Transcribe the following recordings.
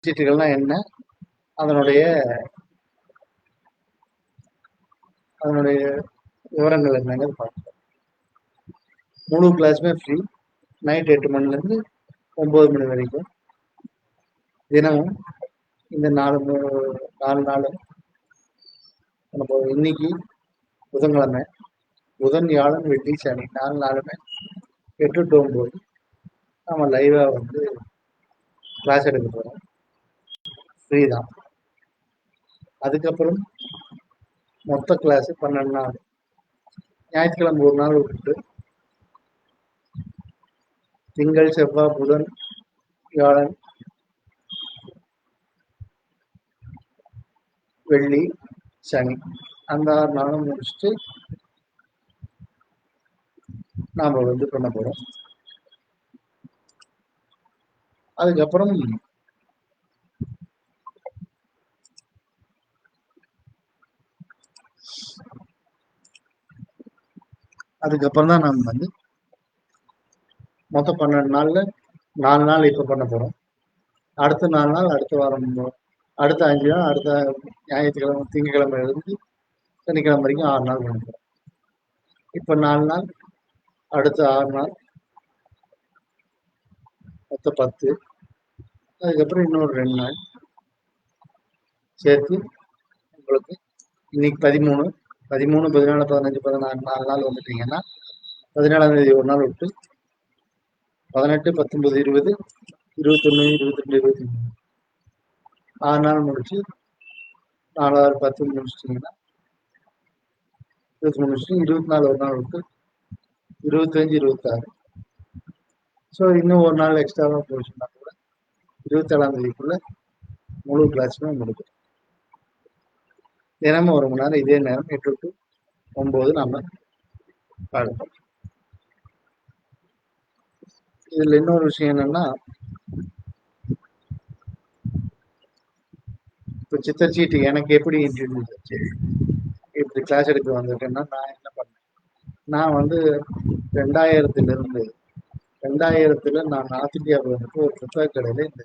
சீட்டுகள்னா என்ன, அதனுடைய அதனுடைய விவரங்கள் என்னங்கிறது பார்ப்போம். முழு கிளாஸுமே ஃப்ரீ. நைட் 8 மணிலேருந்து 9 மணி வரைக்கும் தினமும் இந்த 4 நாள் நம்ம இன்னைக்கு புதன்கிழமை, புதன், வியாழன், வெள்ளி, சனி 4 நாளுமே 8 to 9 நம்ம லைவாக வந்து கிளாஸ் எடுக்க போகிறோம். ஃப்ரீ தான். அதுக்கப்புறம் மொத்த கிளாஸு 12 நாள். ஞாயிற்றுக்கிழமை ஒரு நாள் விட்டுட்டு திங்கள், செவ்வாய், புதன், வியாழன், வெள்ளி, சனி அந்த 6 நாளும் முடிச்சுட்டு நாம் வந்து பண்ண போகிறோம். அதுக்கப்புறம் தான் நாம் வந்து மொத்தம் 12 நாளில் 4 நாள் இப்போ பண்ண போகிறோம். அடுத்த 4 நாள் அடுத்த வாரம், அடுத்த 5 நாள், அடுத்த ஞாயிற்றுக்கிழமை, திங்கக்கிழமையிலிருந்து சனிக்கிழமை வரைக்கும் 6 நாள் பண்ண போகிறோம். இப்போ 4 நாள், அடுத்த 6 நாள், மொத்தம் 10. அதுக்கப்புறம் இன்னொரு 2 நாள் சேர்த்து உங்களுக்கு இன்னைக்கு 13, 14, 15, 16, 4 நாள் வந்துட்டீங்கன்னா 17ஆம் தேதி ஒரு நாள் விட்டு 18, 19, 20, 21, 22, 23 6 நாள் முடிச்சு 4, 6, 10 முடிச்சிட்டிங்கன்னா 23 முடிச்சுட்டு 24 ஒரு நாள் விட்டு 25, 26. ஸோ இன்னும் ஒரு நாள் எக்ஸ்ட்ராவாக போச்சுன்னா கூட 27ஆம் தேதிக்குள்ள முழு கிளாஸுமே முடிக்கும். தினமும் 1 மணி நேரம் இதே நேரம் 8 to 9 நம்ம பார்ப்போம். இதில் இன்னொரு விஷயம் என்னன்னா, இப்போ சித்தர் சீட்டு எனக்கு எப்படி இன்ட்ரடியூஸ் ஆச்சு, இப்படி கிளாஸ் எடுக்க வந்திருக்கேன்னா நான் என்ன பண்ணேன், நான் வந்து 2000 நான் நார்த் இந்தியாவில் வந்துட்டு ஒரு புத்தக கடையில் இந்த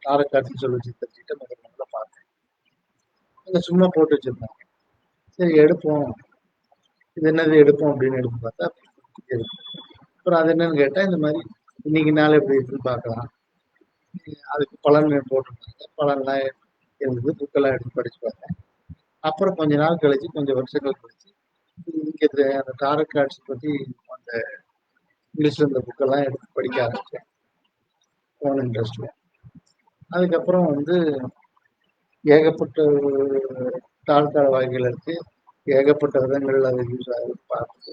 தாரக்காட்சின்னு சொல்லி சித்தர் சீட்டை முதல்ல பார்த்தேன். அங்கே சும்மா போட்டு வச்சுருந்தாங்க. சரி எடுப்போம், இது என்னது எடுப்போம் அப்படின்னு எடுத்து பார்த்தா அப்புறம் அது என்னன்னு கேட்டால், இந்த மாதிரி இன்னைக்கு நாள் எப்படி இருக்குன்னு பார்க்கலாம், அதுக்கு பலன் போட்டிருந்தாங்க. பலன்லாம் இருந்தது, புக்கெல்லாம் எடுத்து படிச்சு பார்த்தேன். அப்புறம் கொஞ்ச நாள் கழிச்சு, கொஞ்சம் வருஷங்கள் கழிச்சு இங்கே அந்த டாரட் கார்ட்ஸ் பற்றி அந்த இங்கிலீஷில் இருந்த புக்கெல்லாம் எடுத்து படிக்க ஆரம்பித்தேன் ஓன் இன்ட்ரெஸ்டில். அதுக்கப்புறம் வந்து ஏகப்பட்ட தாழ்கால வகைகள் இருக்குது, ஏகப்பட்ட விதங்கள் அது யூஸ் ஆகுது பார்த்துட்டு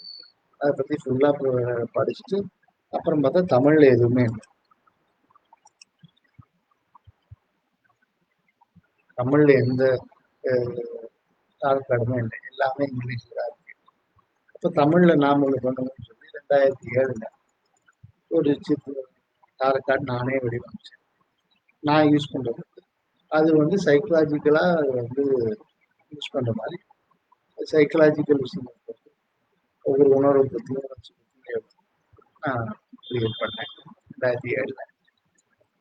அதை பற்றி ஃபுல்லாக படிச்சுட்டு அப்புறம் பார்த்தா தமிழில் எதுவுமே இல்லை. தமிழில் எந்த தாழ்காடுமே இல்லை, எல்லாமே இங்கிலீஷில் தான் இருக்கு. அப்போ தமிழில் நாம் ஒன்று பண்ணணும்னு சொல்லி 2007 ஒரு தாரக்கார்டு நானே வடிவமைச்சேன். நான் யூஸ் பண்ணுறது அது வந்து சைக்கலாஜிக்கலாக வந்து யூஸ் பண்ணுற மாதிரி சைக்கலாஜிக்கல் விஷயங்கள் பற்றி ஒவ்வொரு உணர்வை பற்றியும் நான் கிரியேட் பண்ணேன் 2007.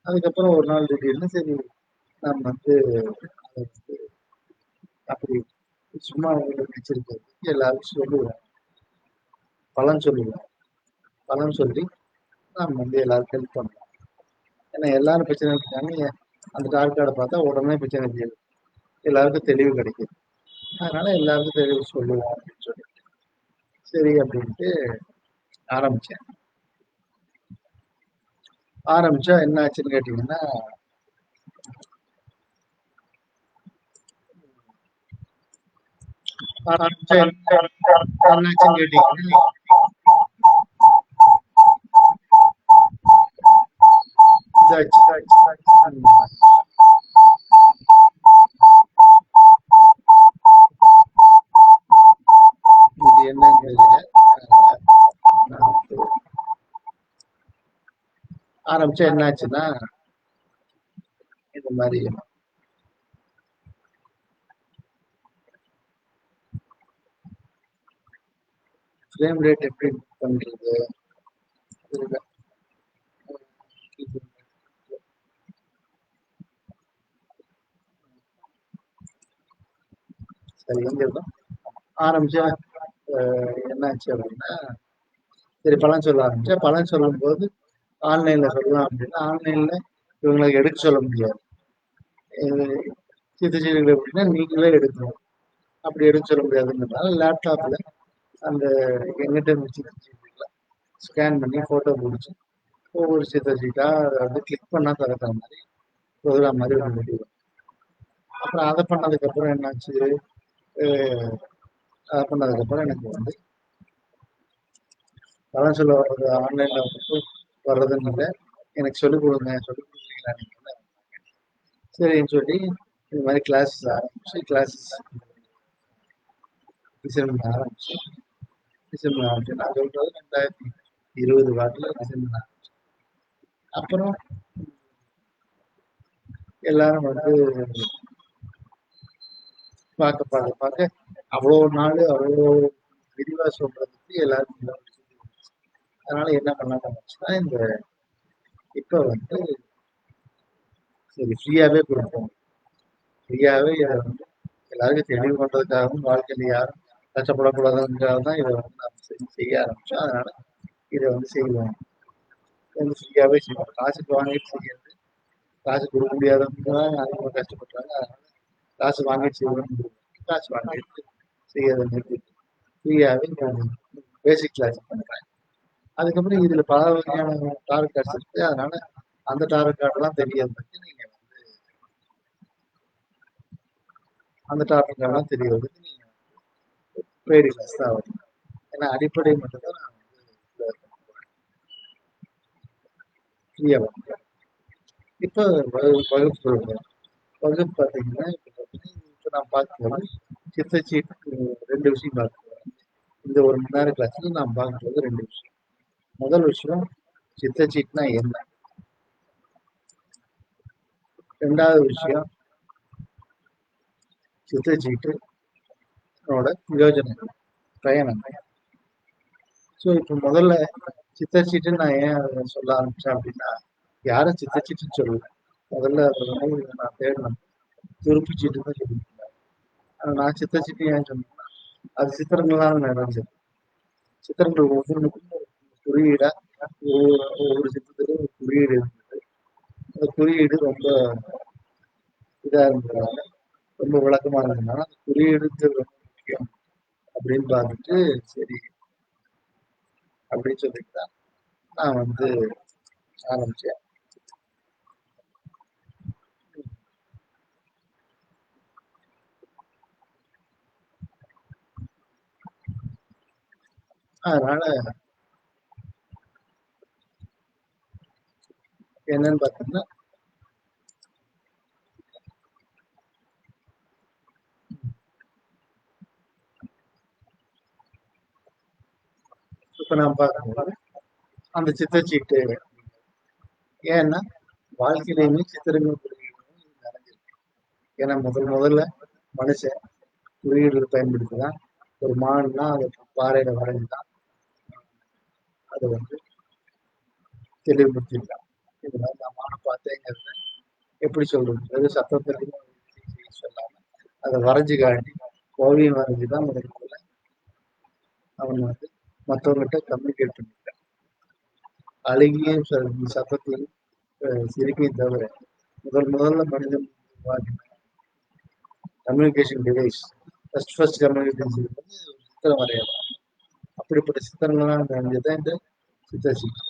அதுக்கப்புறம் ஒரு நாள் திடீர்னு சரி நம்ம வந்து அதை வந்து அப்படி சும்மா வச்சிருக்கிறதுக்கு எல்லாருக்கும் சொல்லுவேன், பலன் சொல்லுவேன். பலன் சொல்லி நம்ம வந்து எல்லாருக்கும் ஹெல்ப் பண்ணலாம். ஏன்னா எல்லாரும் பிரச்சனை இருக்காங்க, அந்த டாக்டரை பார்த்தா உடனே பிரச்சனை தீரும், எல்லாருக்கும் தெளிவு கிடைக்குது. அதனால எல்லாருக்கும் தெளிவு சொல்லுவோம் அப்படின்னு சொல்லிட்டு சரி அப்படின்ட்டு ஆரம்பிச்சேன். ஆரம்பிச்சா என்ன ஆச்சுன்னு கேட்டீங்கன்னா, என்னாச்சுன்னு கேட்டீங்கன்னா இது என்னன்னு ஆரம்பிச்சா என்னாச்சுன்னா, இந்த மாதிரி ஃப்ரேம் ரேட் எப்படி பண்றது, சரி எங்க இருக்கோம் ஆரம்பிச்சா என்னாச்சு அப்படின்னா, சரி பலன் சொல்ல ஆரம்பிச்சேன். பலன் சொல்லும்போது ஆன்லைன்ல சொல்லலாம் அப்படின்னா, ஆன்லைன்ல இவங்களுக்கு எடுக்க சொல்ல முடியாது. சித்தச்சீடுகள் அப்படின்னா நீங்களே எடுக்கணும். அப்படி எடுக்க சொல்ல முடியாதுன்றதுனால லேப்டாப்ல அந்த எங்கிட்ட இருந்த சித்தச்சீட்டுகளை ஸ்கேன் பண்ணி போட்டோ பிடிச்சி ஒவ்வொரு சித்தச்சீட்டா அதை வந்து கிளிக் பண்ணா திறக்கிற மாதிரி ப்ரோக்ராம் மாதிரி ஒரு முடிவு. அப்புறம் அதை பண்ணதுக்கப்புறம் என்னாச்சு, அதை பண்ணதுக்கப்புறம் எனக்கு வந்து பலன் சொல்ல வர்றது ஆன்லைன்ல வந்து வர்றதுன்னு இல்லை, எனக்கு சொல்லிக் கொடுங்க சொல்லிக் கொடுக்குறீங்களா நீங்க. சரின்னு சொல்லி இந்த மாதிரி கிளாஸஸ் ஆரம்பிச்சு கிளாஸஸ் டிசைன் பண்ண ஆரம்பிச்சு டிசைன் பண்ண ஆரம்பிச்சு நான் சொல்றது 2020 வாட்டில் டிசைன் பண்ண ஆரம்பிச்சேன். அப்புறம் எல்லாரும் வந்து பார்க்க பார்க்க பார்க்க அவ்வளோ நாள் அவ்வளோ விரிவாக சொல்றதுக்கு எல்லாருக்கும் அதனால என்ன பண்ண ஆரம்பிச்சுன்னா இந்த இப்போ வந்து சரி ஃப்ரீயாகவே கொடுப்போம், ஃப்ரீயாகவே இதை வந்து எல்லாருக்கும் தெளிவு பண்றதுக்காகவும் வாழ்க்கையில் யாரும் கஷ்டப்படக்கூடாதுங்கிறதுக்காக தான் இதை வந்து நம்ம செய்ய ஆரம்பிச்சோம். அதனால இதை வந்து செய்வோம், வந்து ஃப்ரீயாகவே செய்வோம். காசுக்கு வாங்கிட்டு செய்யறது, காசு கொடுக்க முடியாதவங்க தான் அதிகமாக கஷ்டப்படுறாங்க. அதனால காசு வாங்கிட்டு செய்யணும், காசு வாங்கிட்டு செய்யறதை நிறுத்திட்டு ஃப்ரீயாகவே பேசிக் கிளாஸ் பண்ணுறேன். அதுக்கப்புறம் இதில் பல வகையான டார்கெட் கார்ட்ஸ் இருக்கு. அதனால அந்த டார்கெட் கார்டெல்லாம் தெரியறதுக்கு நீங்கள் வந்து அந்த டார்கெட் கார்டெல்லாம் தெரியறதுக்கு நீங்கள் பெய்டு கிளாஸ் தான் ஆகும். ஏன்னா அடிப்படை மட்டும்தான் நான் வந்து ஃப்ரீயாக பண்ணுறேன். இப்போ வகுப்பு சொல்கிறேன். வகுப்பு பார்த்தீங்கன்னா இப்போ நான் பார்க்கும்போது சித்தச்சீட்டு 2 விஷயம் பார்க்குறேன். இந்த 1 மணி நேரம் கிளாஸில் நான் பார்க்குறது 2 விஷயம். முதல் விஷயம் சித்தச்சீட்னா என்ன, 2வது விஷயம் சித்தச்சீட்டோட பிரயோஜனம் பயணம். ஸோ இப்போ முதல்ல சித்தச்சீட்டு நான் ஏன் அதை சொல்ல ஆரம்பிச்சேன் அப்படின்னா, யாரும் சித்தச்சீட்டுன்னு சொல்லல. முதல்ல அதை வந்து நான் தேடணும் துருப்பு சீட்டு தான் சொல்லியிருக்கேன். ஆனால் நான் சித்தச்சீட்டு ஏன் சொன்னேன்னா அது சித்திரங்களால் நிறைஞ்சது. சித்திரங்கள் ஒவ்வொன்றுக்கும் ஒரு குறியீடா ஒவ்வொரு சித்திரத்துக்கும் ஒரு குறியீடு இருந்தது. அந்த குறியீடு ரொம்ப இதா இருந்ததுனால, ரொம்ப விளக்கமா இருந்ததுனால அந்த குறியீடுங்கிறது ரொம்ப முக்கியம் அப்படின்னு பார்த்துட்டு சரி அப்படின்னு சொல்லிட்டு தான் நான் வந்து ஆரம்பிச்சேன். அதனால என்னன்னு பார்த்தீங்கன்னா, இப்ப நான் பார்க்கும்போது அந்த சித்திரச்சீட்டு ஏன்னா வாழ்க்கையிலையுமே சித்திரங்கள் குறியீடுகளும் நிறைஞ்சிருக்கு. ஏன்னா முதல்ல மனுஷன் குறியீடுகள் பயன்படுத்தி தான் ஒரு மான்னா அதை பாறையில வரைஞ்சி தான் அதை வந்து தெளிவுபடுத்திருக்கான். இது மாதிரி நான் மானம் பார்த்தேங்கிறத எப்படி சொல்றது, வெறும் சத்தத்திலையும் சொல்லாம அதை வரைஞ்சு காட்டி ஓவியம் வரைஞ்சி தான் முதல்ல அவன் வந்து மற்றவங்ககிட்ட கம்யூனிகேட் பண்ணிட்டான். அழகிய சத்தத்தையும் சிரிப்பையும் தவிர முதல்ல மனிதன் உருவாக்கின கம்யூனிகேஷன் டிவைஸ் ஃபர்ஸ்ட் கம்யூனிகேஷன் வந்து சித்திரம் வரையலாம். அப்படிப்பட்ட சித்திரங்கள்லாம் நிறைஞ்சதான் இந்த சித்தச்சீட்டு.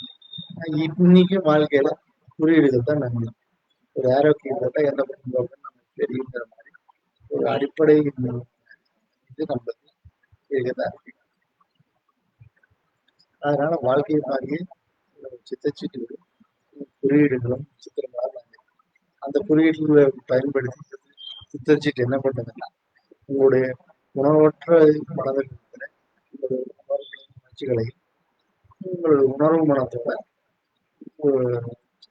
இன்னைக்கும் வாழ்க்கையில குறியீடுகள் தான் நன்மை. ஒரு ஆரோக்கியம் போட்டால் எந்த பக்கம் போகணும்னு நமக்கு தெரியுங்கிற மாதிரி ஒரு அடிப்படை இது நம்மளுக்கு இருக்கதான் இருக்கு. அதனால வாழ்க்கை மாதிரியே சித்தச்சீட்டுகளும் குறியீடுகளும் சித்திரங்களாக அந்த குறியீடுகளை பயன்படுத்தி சித்தச்சீட்டு என்ன பண்ணுதுன்னா உங்களுடைய உணர்வற்ற மனதில் இருக்கிற உங்களுடைய உணர்வுகளையும் உணர்ச்சிகளையும் உங்களுடைய உணர்வு மனத்தோட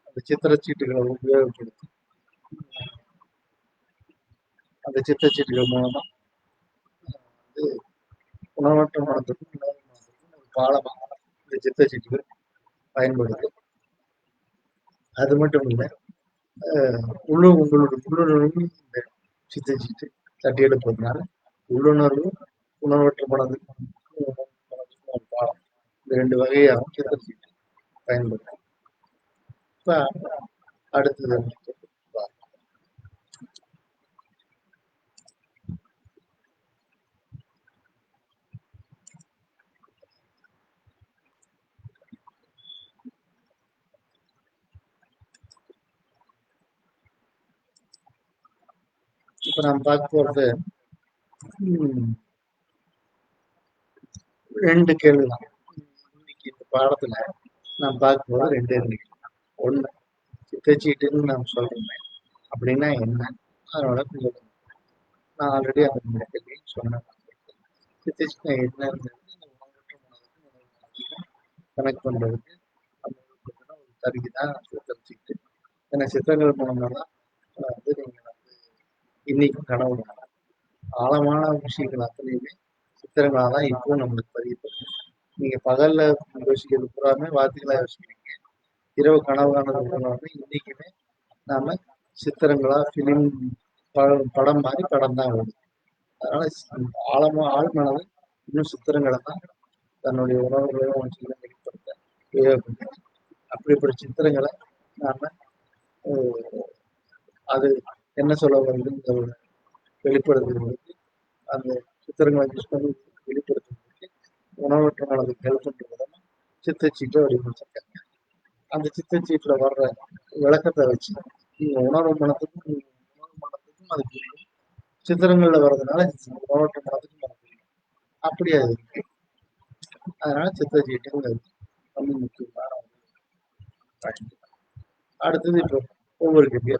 அந்த சித்திரச்சீட்டுகளை உபயோகப்படுத்தி அந்த சித்திரச்சீட்டுகள் மூலமா வந்து உணவற்ற மனத்துக்கும் உணவு மனத்துக்கும் ஒரு பாலமாக இந்த சித்திரச்சீட்டுகள் பயன்படுது. அது மட்டும் இல்லை, உங்களோட உள்ளுணர்வும் இந்த சித்திரச்சீட்டு தட்டி எடுப்பதனால உள்ளுணர்வு, உணர்வற்ற மனதுக்கும் ஒரு பாடம். இந்த 2 வகையாகவும் சித்தர் பயன்படும். இப்ப அடுத்தது இப்ப நாம் பார்க்க போறது 2 கேள்விதான். இன்னைக்கு இந்த பாடத்துல நாம் பார்க்க போறது 2 கேள்வி. ஒண்ணு, சித்தச்சீட்டுன்னு நாம் சொல்றோமே அப்படின்னா என்ன, அதனோட கொஞ்சம் நான் ஆல்ரெடி அந்த கேள்வி சொன்னேன். சித்தச்சீட்டு என்னன்னு கனெக்ட் பண்றதுக்கு ஒரு கருவி தான் சித்தச்சீட்டு. ஏன்னா சித்திரங்கள் மூலமா தான் வந்து நீங்க வந்து இன்னைக்கும் கனவு ஆழமான விஷயங்கள் அத்தனையுமே சித்திரங்களாக தான் இப்போ நம்மளுக்கு பதிவு. நீங்க பகல்ல யோசிக்கிறது பூராமே வார்த்தைகளா யோசிக்கிறீங்க, இரவு கனவு காணுறது பூராமே இன்னைக்குமே நாம சித்திரங்களா பிலிம் படம் மாதிரி படம் தான் வருது. அதனால ஆழ்மனது இன்னும் சித்திரங்களை தான் தன்னுடைய உணவுகளையும் வெளிப்படுத்த அப்படிப்பட்ட சித்திரங்களை நாம அது என்ன சொல்ல வருதுன்னு வெளிப்படுத்துறதுக்கு அந்த சித்திரங்களை யூஸ் பண்ணி வெளிப்படுத்துறதுக்கு உணவற்ற மனதுக்கு ஹெல்ப் பண்ற விதமா சித்தச்சீட்டை வடிவமைச்சிருக்காங்க. அந்த சித்தச்சீட்டுல வர்ற விளக்கத்தை வச்சு நீங்க உணர்வு மனத்துக்கும் அது புரியும், சித்திரங்கள்ல வர்றதுனால உணவற்ற மனத்துக்கும் அது புரியும். அப்படி அது இருக்கு. அதனால சித்தச்சீட்டுங்கிறது ரொம்ப முக்கியமான பாயிண்ட். அடுத்தது இப்போ ஒவ்வொரு கேள்வியா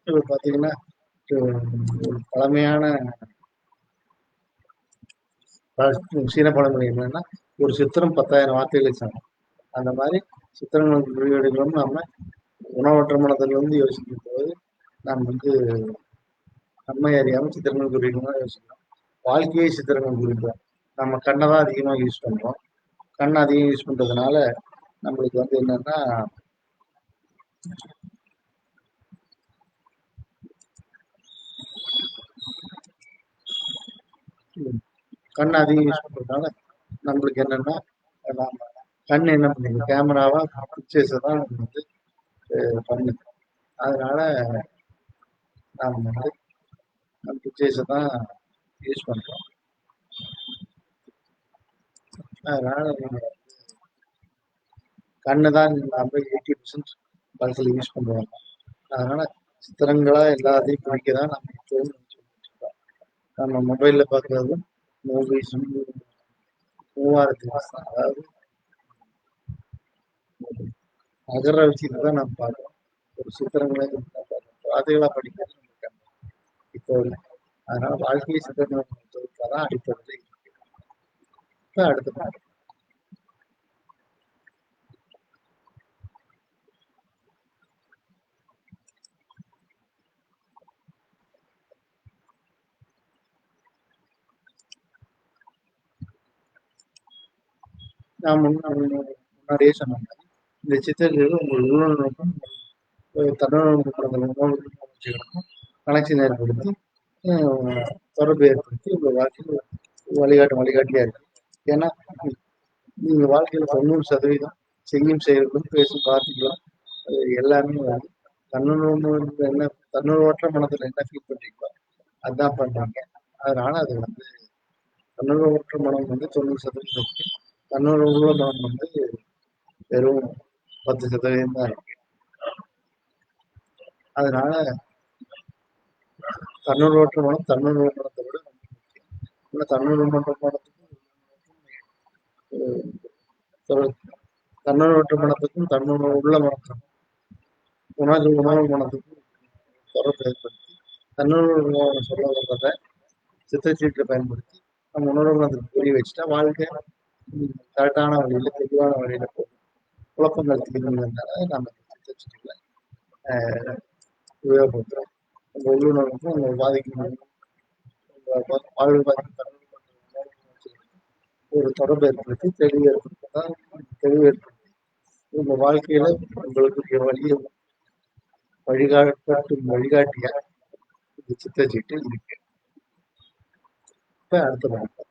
இப்போ பார்த்தீங்கன்னா ஒரு பழமையான சீன பழமொழி என்னன்னா, ஒரு சித்திரம் 10,000 வார்த்தைகளை சொன்னோம். அந்த மாதிரி சித்திரங்கள் குறியீடுகளும் நம்ம உணவற்ற மனதில் வந்து யோசிக்கும் போது நாம் வந்து நம்மை அறியாமல் சித்திரங்கள் குறியீடுகள் யோசிக்கிறோம். வாழ்க்கையை சித்திரங்கள் குறிக்கிறோம். நம்ம கண்ணை தான் அதிகமாக யூஸ் பண்ணுறோம். கண்ணை அதிகம் யூஸ் பண்ணுறதுனால நம்மளுக்கு வந்து என்னன்னா கண் அதிகம் யூஸ் பண்றதுனால நம்மளுக்கு என்னன்னா கண் என்ன பண்ணுது, கேமராவா பிக்சர்ஸை தான் வந்து பண்ணுது. அதனால நாம் வந்து பிக்சர்ஸை தான் யூஸ் பண்றோம். அதனால கண்ணு தான் நம்ம 80% பல்கில் யூஸ் பண்ணுவாங்க. அதனால சித்திரங்களா எல்லாத்தையும் குறிக்க தான் நம்ம இப்போவும் நம்ம மொபைல்ல பார்க்கறது மூவிஸ் 3000 வருஷம், அதாவது அகர விஷயத்தை தான் நம்ம பார்க்கறோம். ஒரு சித்திரங்களை வார்த்தைகளா படிக்கிறது இப்போ இல்லை. அதனால வாழ்க்கையை சித்திரங்களை தான் அடிப்படை. இப்போ அடுத்த பாடம் நான் முன்னாடியே சொன்ன மாதிரி இந்த சித்திரங்கள் உங்கள் உள்ளுணர்வுக்கும் தன்னுணர்வுக்கும் கனெக்ஷன் ஏற்படுத்தி தொடர்பு ஏற்படுத்தி உங்கள் வாழ்க்கையில் வழிகாட்டியா இருக்கு. ஏன்னா நீங்க வாழ்க்கையில 90% செய்யும் செயல்களும் பேசும் வார்த்தைகளும் எல்லாமே வந்து என்ன தன்னுணர்வற்ற மனதில் என்ன ஃபீல் பண்றீங்களோ அதுதான் பண்றாங்க. அதனால அது வந்து தன்னுணர்வற்ற மனம் வந்து 90% இருக்கு, தன்னுணர்வுள்ள மனம் வந்து வெறும் 10% தான் இருக்கு. அதனால தன்னுணர்வற்ற மனம் தன்னுணர்வு மனத்தை விட தன்னுணர்வற்ற மனத்துக்கும் தன்னுணர்வற்ற மனத்துக்கும் தன்னுணர்வுள்ள மனத்துக்கும் உணர்வு மனத்துக்கும் தொடர்பு ஏற்படுத்தி தன்னுணர்வு சொல்ல வர்றதை சித்தச்சீட்டை பயன்படுத்தி நம்ம உணர்வு மனத்துக்கு புரிய வச்சுட்டா வாழ்க்கை கரெக்டான வழியில தெளிவான வழியில போகும். குழப்பங்கள் தீர்ந்ததுனால நம்ம சித்தச்சிட்டிகளை உபயோகப்படுத்துகிறோம். உங்கள் உள்ளுணர்வுக்கும் உங்கள் பாதிக்கும் வாழ்வு பாதிக்கும் ஒரு தொடர்பு ஏற்படுத்தி தெளிவு ஏற்படுத்தி உங்க வாழ்க்கையில உங்களுக்கு வழியை வழிகாட்டிய இந்த சித்தச்சீட்டு இருக்கு. இப்ப அடுத்த பாடம்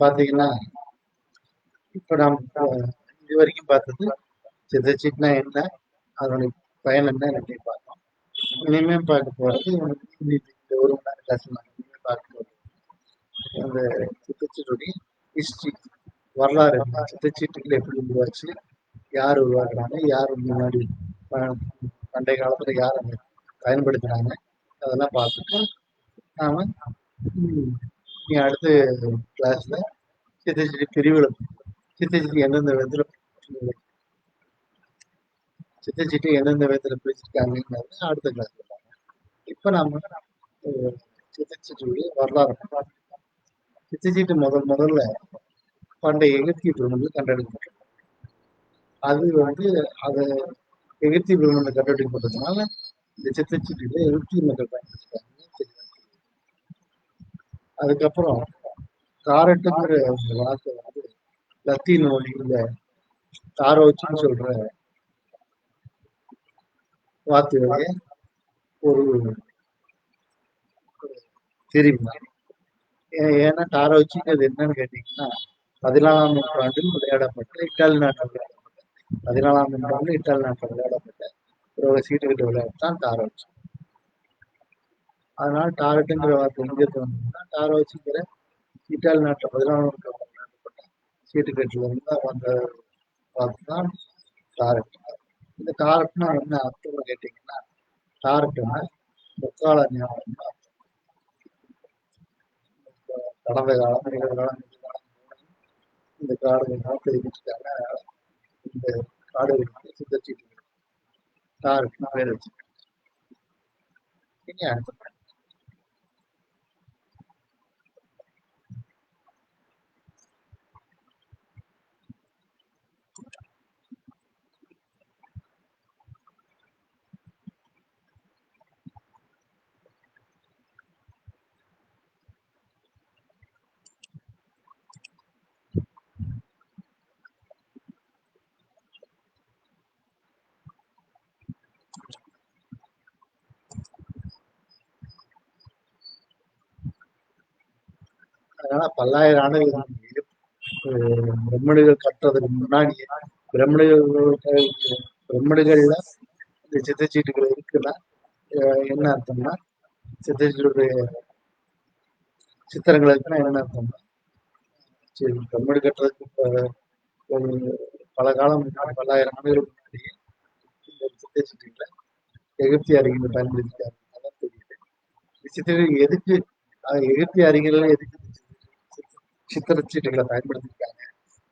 பாத்தீங்கன்னா, இப்ப நாம் இது வரைக்கும் பார்த்தது சித்தச்சீட்டுனா என்ன, அதனுடைய பயன் என்ன ரெண்டையும் பார்த்தோம். இனிமே பார்க்க போறது இந்த 1 மணி நேரம் கிளாஸ் இனிமே பார்க்க போறது அந்த சித்தச்சீட்டுடைய ஹிஸ்டரி, வரலாறு, சித்தச்சீட்டுகள் எப்படி உருவாச்சு, யார் உருவாக்குறாங்க, யார் முன்னாடி பண்டைய காலத்துல யார் அதை பயன்படுத்தினாங்க, அதெல்லாம் பார்த்துட்டு நாம நீ அடுத்த கிளாஸ்ல சித்தச்சீட்டு பிரிவுகளை சித்தச்சீட்டு எந்தெந்த விதத்துல பிரிச்சிருக்காங்கிறது அடுத்த கிளாஸ். இப்ப நாம சித்தச்சீட்டுடைய வரலாறு. சித்தச்சீட்டு முதல்ல பண்டைய எகிப்திய பெருமக்கள் கண்டெடுக்கப்பட்டது. அது அதை எகிப்திய பெருமக்கள் கண்டெடுக்கப்பட்டதுனால இந்த சித்தச்சீட்டுல எகிப்திய மக்கள் பயன்படுத்திட்டாங்க. அதுக்கப்புறம் தாரட்டுங்கிற வார்த்தை லத்தீன் மொழியில தாரோச்சுன்னு சொல்ற வார்த்தையோடைய ஒரு தெரியுமா? ஏன்னா டாரோச்சிங்கிறது என்னன்னு கேட்டீங்கன்னா 14ஆம் நூற்றாண்டில் விளையாடப்பட்ட இட்டாலி நாட்டில் விளையாடப்பட்ட 14ஆம் நூற்றாண்டில் இட்டாலி நாட்டில் விளையாடப்பட்ட ஒரு சீட்டுக்கிட்ட விளையாட்டு தான் டாரோச்சி. அதனால டாரட்டுங்கிற வார்த்தை எங்கே தோணுதுன்னா டாரோச்சிங்கிற இட்டாலி நாட்டில் 14ஆம் நூற்றாண்டில் விளையாடப்பட்ட சீட்டுக்கட்டுல இருந்து வந்த வார்த்தை தான் டாரட். இந்த டாரட்னா என்ன அர்த்தம்னு கேட்டீங்கன்னா, டாரட்னா முக்கால ஞானம், கடந்த காலம், நிகழ்காலம், இந்த காடுகள் தெரிவிச்சுட்டாங்க. இந்த காடுகளுக்கு சித்தச்சீட்டு டாரட்னு பேர் வச்சுருக்காங்க. அதனால பல்லாயிரம் ஆண்டுகள் பிரம்மணிகள் கட்டுறதுக்கு முன்னாடியே பிரம்மணிகள்ல இந்த சித்தச்சீட்டுகள் இருக்குன்னா என்ன அர்த்தம்னா, சித்தச்சீட்டுடைய சித்திரங்கள் இருக்குன்னா என்ன அர்த்தம்னா, சரி பிரம்மடு கட்டுறதுக்கு ஒரு பல காலம் முன்னாடி 1000 ஆண்டுகளுக்கு முன்னாடியே இந்த சித்தச்சீட்டுகளை எகிப்திய அறிஞர்கள் பயன்படுத்திட்டாங்க. அதான் தெரியுது. சித்தர்கள் எதுக்கு எகிப்திய அறிஞர்கள் எதுக்கு சித்திரச்சீட்டுகளை பயன்படுத்திருக்காங்க,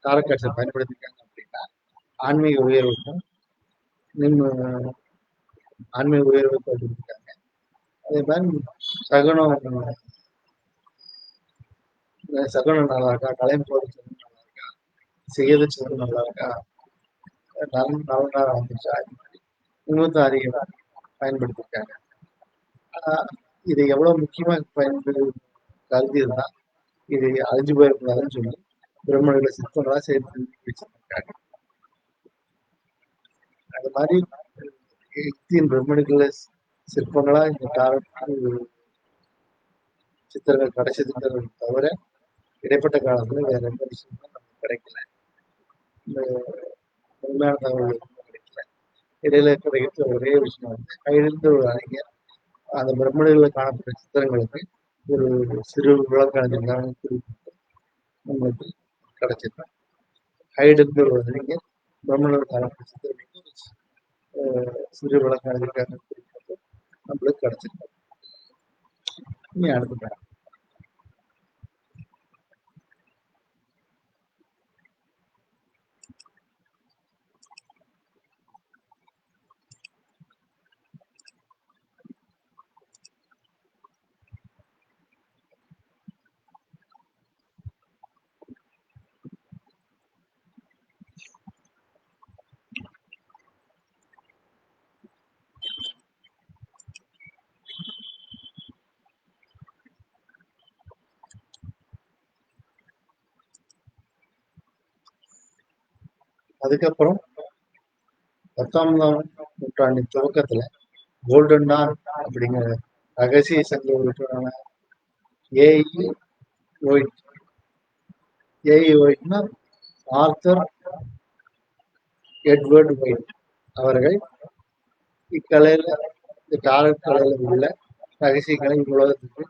தாரக்காட்சியை பயன்படுத்திருக்காங்க அப்படின்னா ஆன்மீக உயர்வுக்கும் ஆன்மீக உயர்வை பயன்படுத்திருக்காங்க. அதே மாதிரி சகுனம் நல்லா இருக்கா, கலையம் போது நல்லா இருக்கா, செய்யது சிவன் நல்லா இருக்கா, நலனாக வந்துச்சா, இன்னொரு அறிவை பயன்படுத்திருக்காங்க. இதை எவ்வளவு முக்கியமா கருதியிருந்தா இது அழிஞ்சு போயிருக்கூடாதுன்னு சொல்லி பிரம்மணங்களை சிற்பங்களா சேர்த்து வச்சிருக்காங்க. அது மாதிரி எகிப்தியன் பிரம்மணிகள சிற்பங்களா இந்த சித்திரங்கள் கடைசி சித்திரங்கள் தவிர இடைப்பட்ட காலத்துல வேற எந்த விஷயமும் நமக்கு கிடைக்கல. இந்த உண்மையான தகவல் கிடைக்கல. இடையில கிடைக்கிற ஒரே விஷயம் கையிலிருந்து ஒரு அறிஞர் அந்த பிரம்மணிகளில் காணப்பட்ட சித்திரங்களுக்கு ஒரு சிறு விளக்கறிஞர்களாக குறிப்பிட்டு உங்களுக்கு கிடைச்சிருக்காங்க. ஹைடுங்கிற ஒரு அறிஞர் பிரம்மனோட காலத்தை சித்தரிக்க சிறு விளக்கம் எழுதியிருக்காங்க. நம்மளுக்கு கிடைச்சிருக்கு. இனி அடுத்து அதுக்கப்புறம் 19ஆம் நூற்றாண்டின் துவக்கத்துல கோல்டன் டான் அப்படிங்கிற ரகசிய சங்க உறுப்பினரான ஏஇ ஒயிட். ஏஇ ஒயிட்னா ஆர்த்தர் எட்வர்ட் ஒயிட் அவர்கள் இக்கலையில இந்த டாரட் கலையில உள்ள ரகசியங்களை உலகத்துக்கு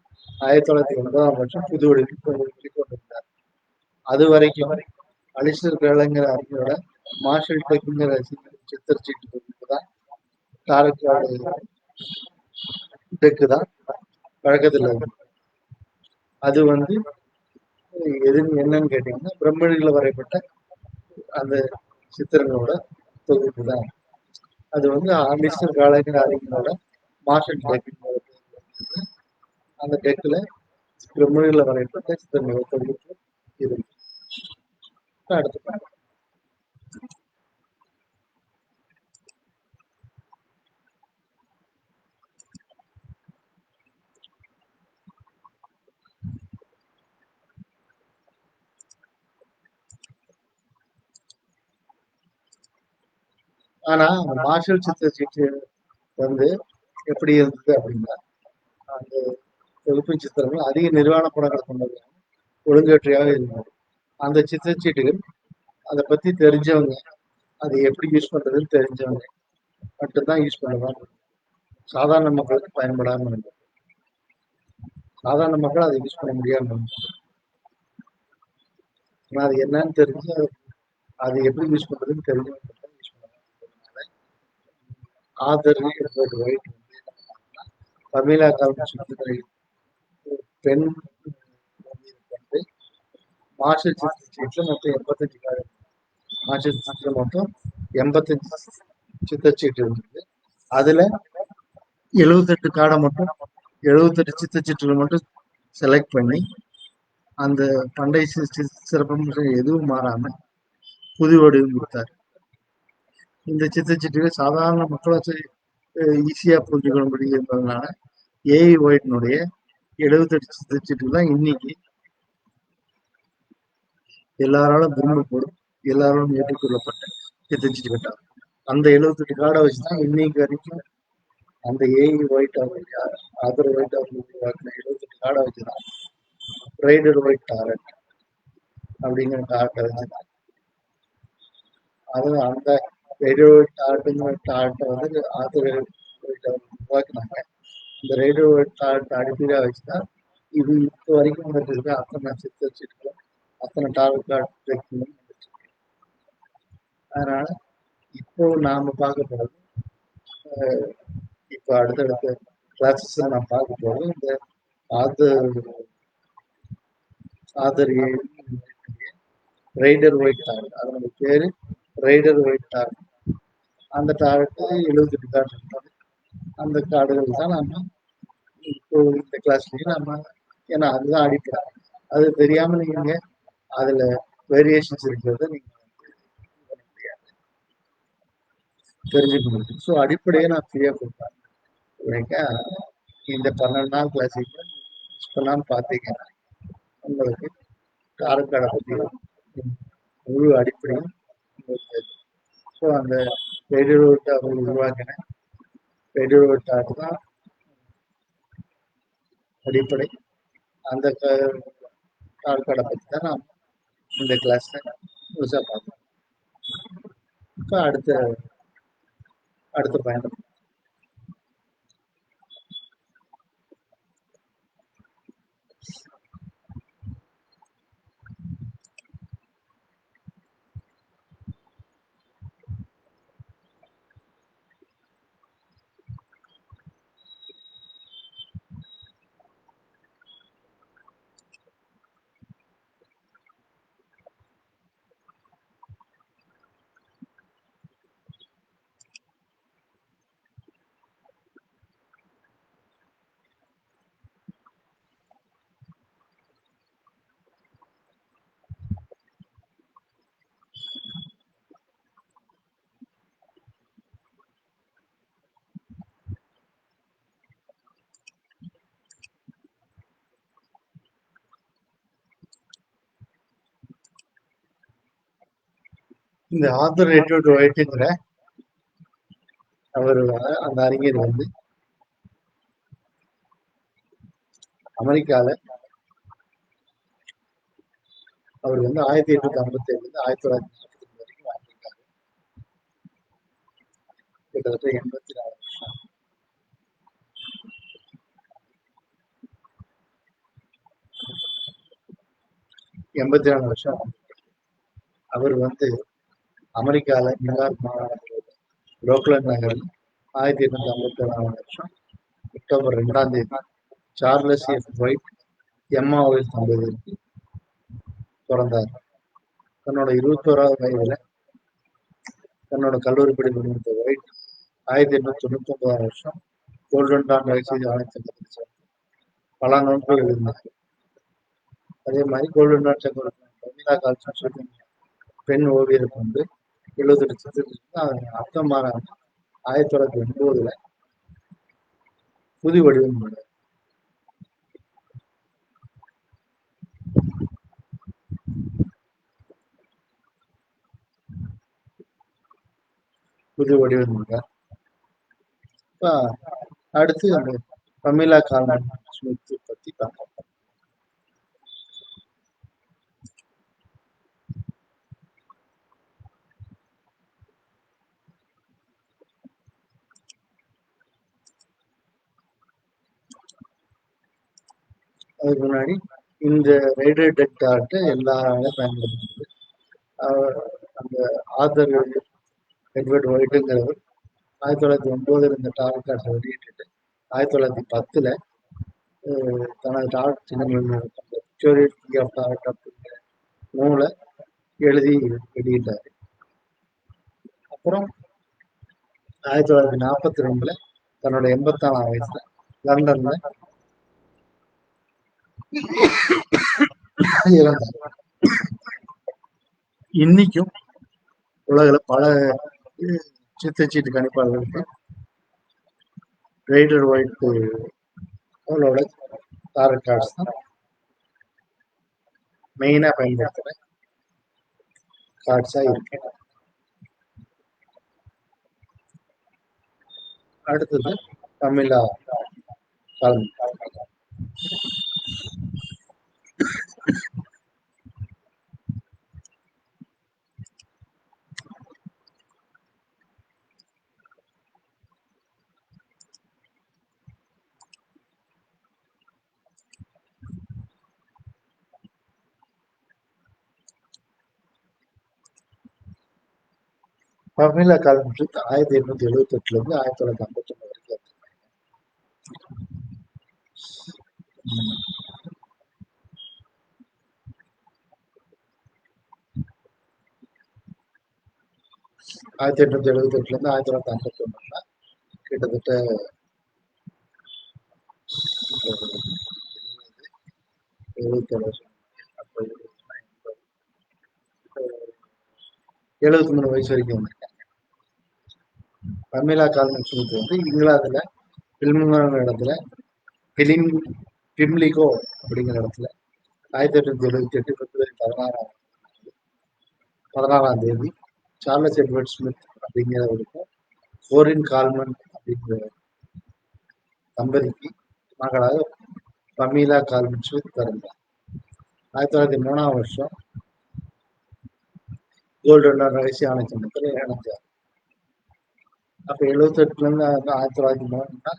1909ஆம் வருஷம் புது வடிவில் கொண்டிருந்தார். அது வரைக்கும் அலிஸ்டர் கிரலங்கிற அறிஞரோட மார்ஷல் டெக்குங்கிற சித்தர் சீட்டு தான் டாரட் டெக்கு தான் பழக்கத்தில் இருக்கு. அது வந்து என்னன்னு கேட்டீங்கன்னா பிரம்மணில வரைப்பட்ட அந்த சித்திரங்களோட தொகுப்பு தான். அது வந்து அலிஸ்டர் கிரலங்கிற அறிஞரோட மார்ஷல் டெக் அந்த டெக்ல பிரம்மணில வரைப்பட்ட சித்திரங்களோட தொகுப்பு இருக்கு. அடுத்து ஆனா அந்த மார்ஷல் சித்திர சீட்டு வந்து எப்படி இருந்தது அப்படின்னா அந்த தொகுப்பு சித்திரங்கள் அதிக நிர்வாண படங்களை கொண்டது, ஒழுங்கற்றையாக இருந்தது. அந்த சித்திரச்சீட்டுகள் அதை பத்தி தெரிஞ்சவங்க, அதை எப்படி யூஸ் பண்றதுன்னு தெரிஞ்சவங்க மட்டும்தான் யூஸ் பண்ணுவாங்க. சாதாரண மக்களுக்கு பயன்படாம இருந்தது. சாதாரண மக்கள் அதை யூஸ் பண்ண முடியாம இருந்தது. ஆனா அது என்னன்னு தெரிஞ்சு அது எப்படி யூஸ் பண்றதுன்னு தெரிஞ்சவங்க மட்டும் யூஸ் பண்ணுவாங்க. ஆதர் ஒயிட் தமிழா காலம் சுற்றுரை பெண் மார்ஷல் சீட்ல மொத்தம் 85 கார்டு. மார்ஷல் சீட்ல மொத்தம் 85 சித்தச்சீட்டு இருந்தது. அதுல 78 கார்டை மட்டும் 78 சித்தச்சீட்டுகளை மட்டும் செலக்ட் பண்ணி அந்த பண்டை சிறப்பு எதுவும் மாறாம புது வடிவம் கொடுத்தாரு. இந்த சித்தச்சீட்டுகள் சாதாரண மக்களாச்சு ஈஸியா புரிஞ்சுக்கொள்ளும்படி இருந்ததுனால ஏஐ ஒயிட்னுடைய 78 சித்தச்சீட்டுகள் தான் இன்னைக்கு எல்லாராலும் விரும்பப்படும், எல்லாராலும் ஏற்றுக்கொள்ளப்பட்ட சித்தச்சீட்டு கட்டார். அந்த 78 கார்டை வச்சுதான் இன்னைக்கு வரைக்கும் அந்த ஏஐ ஒயிட் ஆதர் ஒயிட் அவர்கள் உருவாக்கின 78 கார்டை வச்சுதான் ரைடர் ஒயிட் டாரட் அப்படிங்கிற டாரட்டை வச்சுதான் அது அந்த ரைடர் ஒயிட் டாரட்டுங்கிற டாரட்டை வந்து ஆதர் ஒயிட் அவர்கள் உருவாக்குனாங்க. இந்த ரைடர் ஒயிட் டாரட் அடிப்படையாக வச்சுதான் இது இப்போ வரைக்கும் வந்துட்டு இருக்க அத்தனை சித்தச்சீட்டுகளும் அத்தனை டாரட் கார்டு. அதனால இப்போ நாம பார்க்க போறது இப்போ அடுத்தடுத்த கிளாஸஸ் நான் பார்க்க போறது இந்த Arthur Arthur Rider Waite Tarot. அதனுடைய பேரு ரைடர் ஒயிட் டாரட். அந்த டாரட்டு 78 கார்டு இருக்காது. அந்த கார்டுகள் தான் நம்ம இப்போ இந்த கிளாஸ்லயும் நம்ம, ஏன்னா அதுதான் அடிப்படை. அது தெரியாம நீங்க அதுல வேரியேஷன்ஸ் இருக்கிறத நீங்க தெரிஞ்சுக்க முடியும். ஸோ அடிப்படையை நான் ஃப்ரீயா கொடுப்பேன். இந்த 12 நாள் கிளாஸுக்கு மிஸ் பண்ணாம பார்த்தீங்கன்னா உங்களுக்கு காரைக்காடை பற்றி முழு அடிப்படையும் உங்களுக்கு. ஸோ அந்த ரேடியோ அவர்கள் உருவாக்கின ரேடியோ தான் அடிப்படை. அந்த காரைக்காடை பற்றி தான் நாம் இந்த கிளாஸ்ல முழுசாக பார்ப்போம். இப்போ அடுத்த பயணம் இந்த ஆத்தர் எட்வர்ட் ஒயிட்டுங்கிற அவர் அந்த அறிஞர் வந்து அமெரிக்கால அவர் வந்து 1857 1940 வரைக்கும் வாழ்ந்திருக்காரு. கிட்டத்தட்ட 84 வருஷம். 84 வருஷம். அவர் வந்து அமெரிக்கால நியூயார்க் மாகாணத்தில் புரோக்லன் நகரில் 1857 அக்டோபர் 2 சார்லஸ் எஃப் ஒயிட் எம்மா ஒயிட் தம்பதியருக்கு பிறந்தார். தன்னோட 21வது வயதுல தன்னோட கல்லூரி படிப்பு முடித்த ஒயிட் 1899 கோல்டன் டான் ரகசிய ஆணையத்தில் சேர்ந்து பல நூல்கள் எழுதினார். அதே மாதிரி கோல்டன் டான் சக்கரவர்த்தி பிரமிளா கால்சன் பெண் ஓவியரை கொண்டு 78 சித்திரத்துக்கு அர்த்தம் மாறாம 1909 புது வடிவம் கொண்டார். புது வடிவம் கொண்டார். அடுத்து அந்த பமீலா கால்மன் ஸ்மித் பத்தி பார்ப்போம். அதுக்கு முன்னாடி இந்த ரேடியோ டெட் ஆர்ட் எல்லாராலும் பயன்படுத்துது. அந்த ஆத்தர் எட்வர்ட் ஒயிட்டுங்கிறவர் 1909 இந்த டாரட் கார்ட்ஸை வெளியிட்டு 1910 தனது டாரட் சின்னங்கள் ஆஃப் டாரட் அப்படிங்கிற நூலை எழுதி வெளியிட்டார். அப்புறம் 1942 தன்னோட 84 வயசுல லண்டன்ல இறந்தார். இன்னைக்கும் உலகில பல சித்தச்சீட்டு கணிப்பாளர்களுக்கு ரைடர் ஒயிட் அவளோட டாரட் கார்ட்ஸ் தான் மெயினா பயன்படுத்துற கார்ட்ஸா இருக்கு. அடுத்தது பமீலா கால்மன். பமீலா கால்மன் 1878 இருந்து 1951 வரைக்கும். ஆயிரத்தி எட்நூத்தி 1978 இருந்து 1951 கிட்டத்தட்ட 77 வருஷம். 73 வயசு வரைக்கும் வந்திருக்காங்க. பமீலா கால்மன் ஸ்மித் வந்து இங்கிலாந்துல பில்முங்கிற இடத்துல பிம்லிகோ அப்படிங்கிற இடத்துல 1878 பிப்ரவரி 16ஆம் தேதி சார்லஸ் எட்வர்ட் ஸ்மித் அப்படிங்கிறவருக்கும் கோரின் கால்மன் அப்படிங்கிற தம்பதிக்கு மகளாக பமீலா கால்மன் ஸ்மித் பிறந்தார். 1903 கோல்டன் ரகசிய ஆணையத்தில் இணைந்தார். அப்ப 78 இருந்து 1903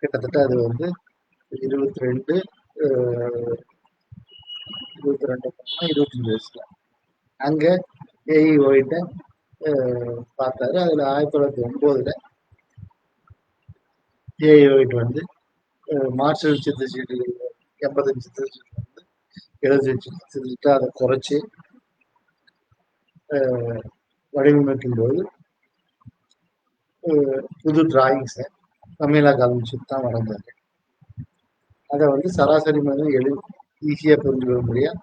கிட்டத்தட்ட அது வந்து 22 25 வயசுல அங்க ஏஇ ஒயிட்ட பார்த்தாரு. அதுல 1909 ஏஇ ஒயிட் வந்து மார்ஷல் சித்திரச்சீட்டுகள் 85 சித்திரச்சீட்டு வந்து 75 சித்திரச்சீட்டு அதை குறைச்சி வடிவமைக்கும் போது புது டிராயிங்ஸை பமீலா கால்மன் தான் வரைஞ்சாரு. அதை வந்து சராசரி மாதிரி ஈஸியா புரிஞ்சுக்க முடியும்.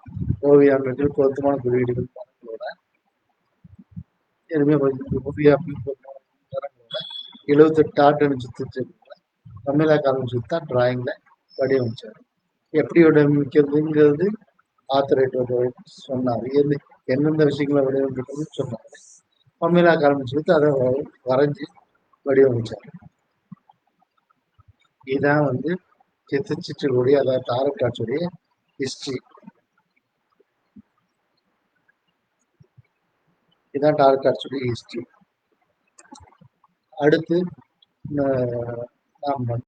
ஓவியங்கள் பொருத்தமான குறியீடுகள் படங்களோட எதுவுமே ஓவியா 78 ஆர்ட் சித்திரச்சீட்டுகளை பமீலா கால்மன் தான் டிராயிங்ல வடிவமைச்சாரு. எப்படி வடிவமைக்கிறதுங்கிறது ஆத்தர் சொன்னாரு. எந்தெந்த விஷயங்களை வடிவமைக்கணும்னு சொன்னாரு. பம்மிலா காலம்னு சொல்லிட்டு அதை வரைஞ்சி வடிவமைச்சார். இதுதான் வந்து சித்தச்சிற்றுடைய அதாவது டாரட் கார்ட்ஸுடைய ஹிஸ்ட்ரி. இதுதான் டாரட் கார்ட்ஸுடைய ஹிஸ்ட்ரி. அடுத்து நாம்